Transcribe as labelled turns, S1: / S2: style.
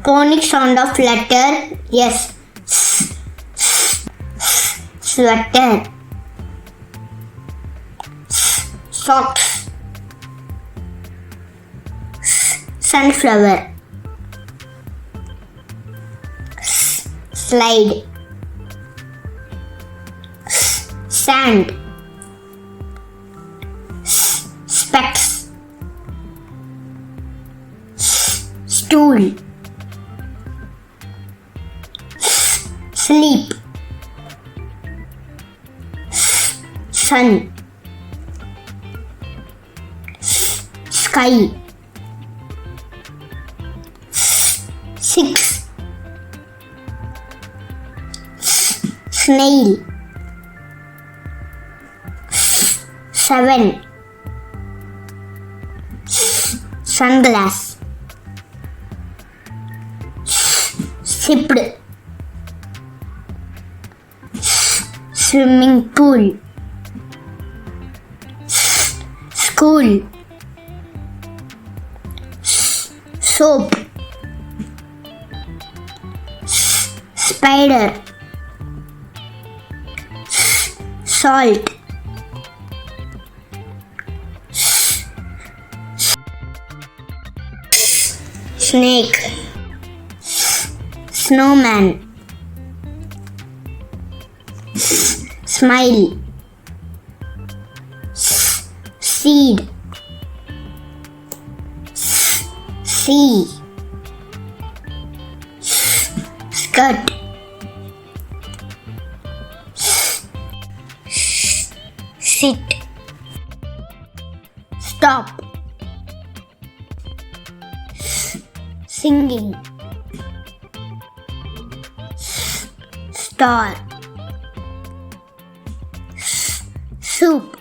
S1: Phonics sound of letter S. Sweater. Socks. Sunflower. Slide. Sand. Specs. Stool. Sleep. Sun. Sky. 6. Snail. 7. Sunglass. Sipped. Swimming pool. School. Soap. Spider. Salt. Snake. Snowman. Smile. Seed. Sea. Skirt. Sit. Stop. Singing. Star. Soup.